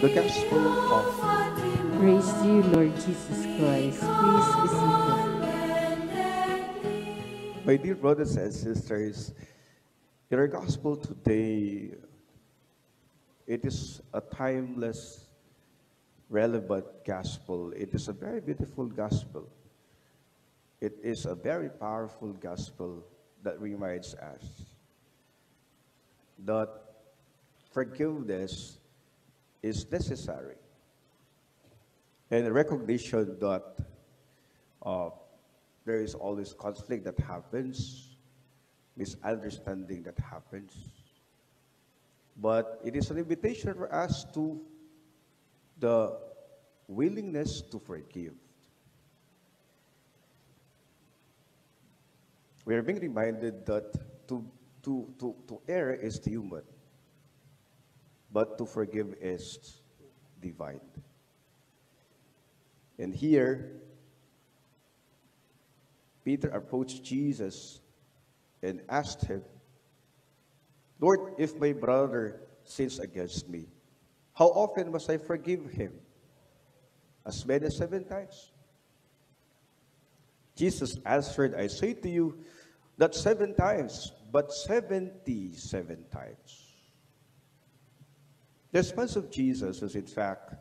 The Gospel of Praise to you, Lord Jesus Christ. Please be seated. my dear brothers and sisters. In our Gospel today, it is a timeless, relevant Gospel. It is a very beautiful Gospel. It is a very powerful Gospel that reminds us that forgiveness is necessary, and a recognition that uh, there is always conflict that happens, misunderstanding that happens. But it is an invitation for us to the willingness to forgive. We are being reminded that to err is human, but to forgive is divine. And here, Peter approached Jesus and asked him, Lord, if my brother sins against me, how often must I forgive him? As many as 7 times? Jesus answered, I say to you, not 7 times, but 77 times. The response of Jesus was, in fact,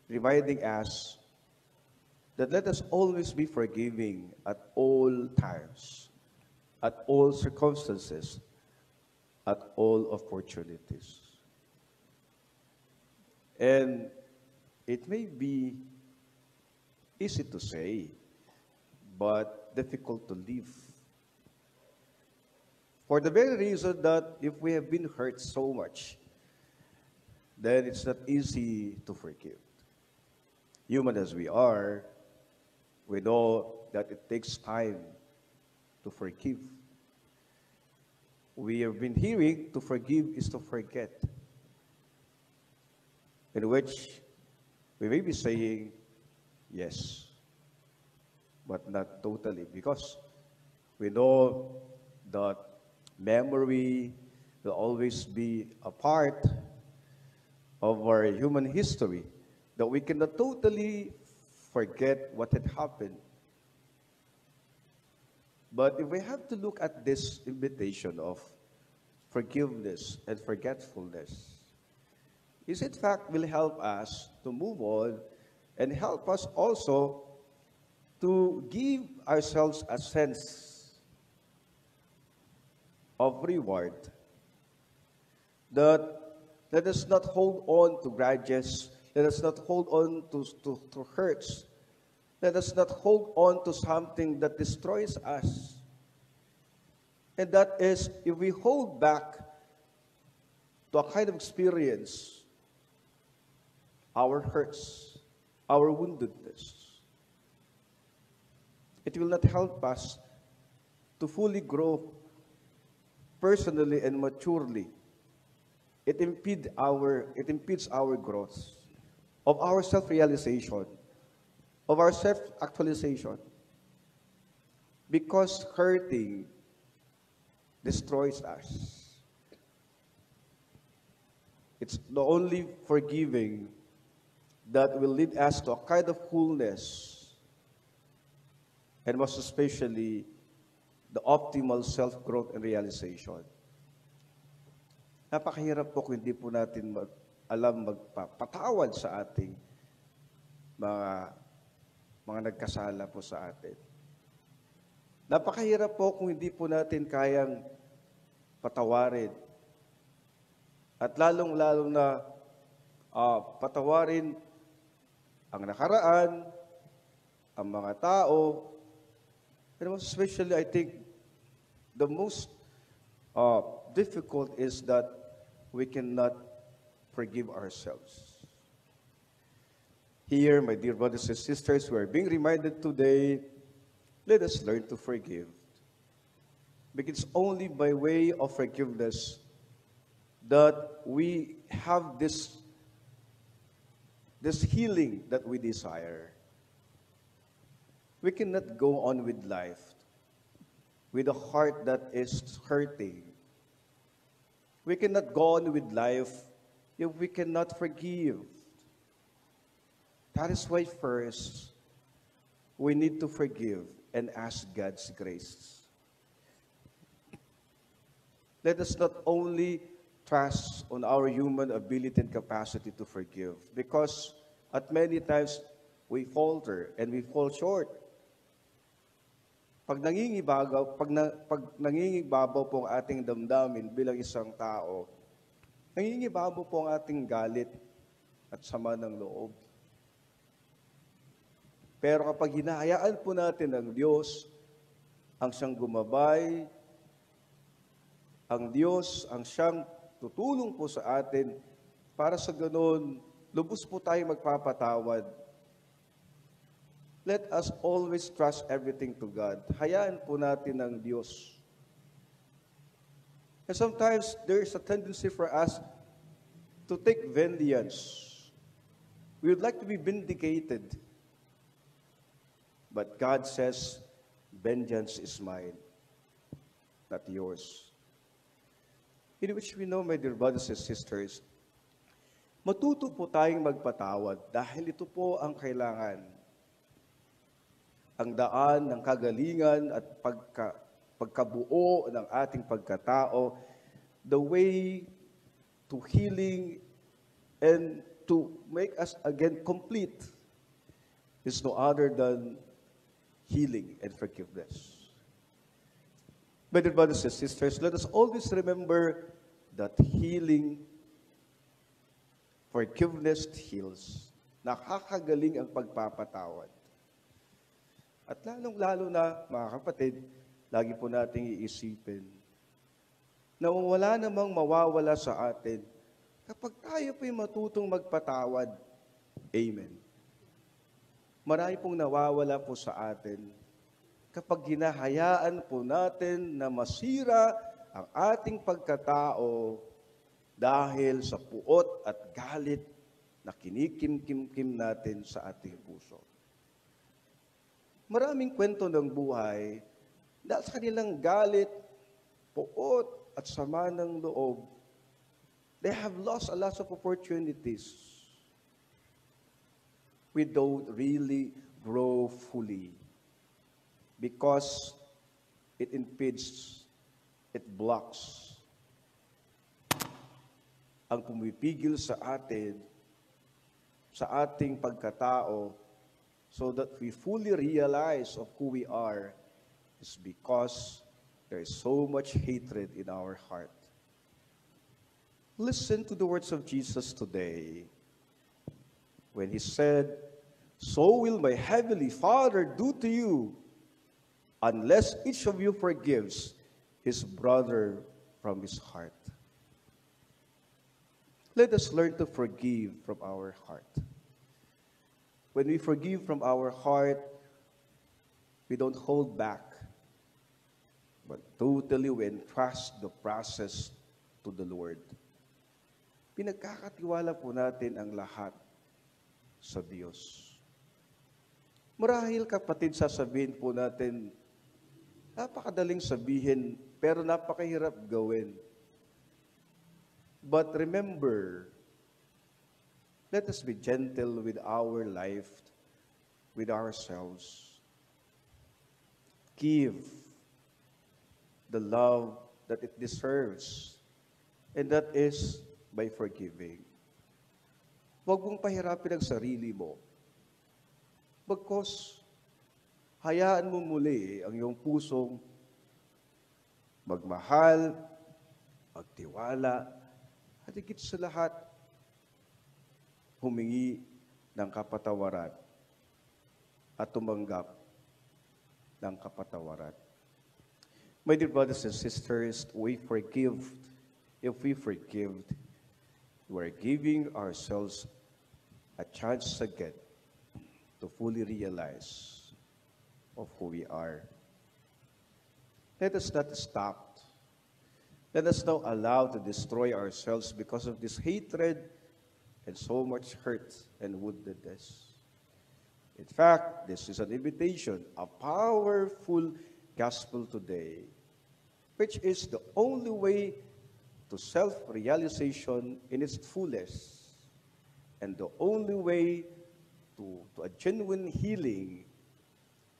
reminding us that let us always be forgiving at all times, at all circumstances, at all opportunities. And it may be easy to say, but difficult to live. For the very reason that if we have been hurt so much, then it's not easy to forgive. Human as we are, we know that it takes time to forgive. We have been hearing to forgive is to forget, in which we may be saying yes, but not totally, because we know that memory will always be a part of our human history, that we cannot totally forget what had happened. But if we have to look at this invitation of forgiveness and forgetfulness, this in fact will help us to move on and help us also to give ourselves a sense of reward, that let us not hold on to grudges, let us not hold on to hurts, let us not hold on to something that destroys us. And that is, if we hold back to a kind of experience, our hurts, our woundedness, it will not help us to fully grow personally and maturely. It impedes our growth of our self-realization, of our self-actualization, because hurting destroys us. It's the only forgiving that will lead us to a kind of wholeness, and most especially the optimal self-growth and realization. Napakahirap po kung hindi po natin alam magpatawad sa ating mga nagkasala po sa atin. Napakahirap po kung hindi po natin kayang patawarin. At lalong-lalong na patawarin ang nakaraan, ang mga tao, and most especially, I think, the most difficult is that we cannot forgive ourselves. Here, my dear brothers and sisters, we are being reminded today, let us learn to forgive. Because it's only by way of forgiveness that we have this healing that we desire. We cannot go on with life with a heart that is hurting. We cannot go on with life if we cannot forgive. That is why first, we need to forgive and ask God's grace. Let us not only trust on our human ability and capacity to forgive, because at many times we falter and we fall short. Pag nangingibabaw po ang ating damdamin bilang isang tao, nangingibabaw po ang ating galit at sama ng loob. Pero kapag hinahayaan po natin ang Diyos, ang siyang gumabay, ang Diyos ang siyang tutulong po sa atin para sa ganun, lubos po tayong magpapatawad. Let us always trust everything to God. Hayaan po natin ang Diyos. And sometimes there is a tendency for us to take vengeance. We would like to be vindicated. But God says, vengeance is mine, not yours. In which we know, my dear brothers and sisters, matuto po tayong magpatawad dahil ito po ang kailangan. Ang daan ng kagalingan at pagkabuo ng ating pagkatao, the way to healing and to make us again complete is no other than healing and forgiveness. My dear brothers and sisters, let us always remember that healing, forgiveness heals. Nakakagaling ang pagpapatawad. At lalong-lalo na, mga kapatid, lagi po nating iisipin na wala namang mawawala sa atin kapag tayo po'y matutong magpatawad. Amen. Marami pong nawawala po sa atin kapag hinahayaan po natin na masira ang ating pagkatao dahil sa puot at galit na kinikimkim natin sa ating puso. Maraming kwento ng buhay dahil sa kanilang galit, puot at sama ng loob, they have lost a lot of opportunities. We don't really grow fully because it impedes, it blocks ang pumipigil sa atin, sa ating pagkatao, so that we fully realize of who we are, is because there is so much hatred in our heart. Listen to the words of Jesus today when he said, "So will my heavenly Father do to you, unless each of you forgives his brother from his heart." Let us learn to forgive from our heart. When we forgive from our heart, we don't hold back, but totally we entrust the process to the Lord. Pinagkakatiwala po natin ang lahat sa Diyos. Marahil kapatid, sasabihin po natin, napakadaling sabihin, pero napakahirap gawin. But remember, let us be gentle with our life, with ourselves. Give the love that it deserves, and that is by forgiving. Huwag mong pahirapin ang sarili mo. Bagkus, hayaan mo muli ang iyong pusong magmahal, magtiwala, at higit sa lahat, humingi ng kapatawaran at tumanggap ng kapatawaran. My dear brothers and sisters, if we forgive, we are giving ourselves a chance again to fully realize of who we are. Let us not stop. Let us not allow to destroy ourselves because of this hatred and so much hurt and woundedness. In fact, this is an invitation, a powerful gospel today, which is the only way to self-realization in its fullest, and the only way to a genuine healing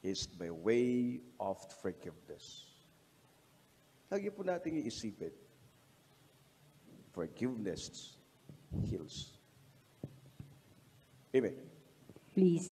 is by way of forgiveness. Lagi po natin iisipin, forgiveness heals. Amen. Please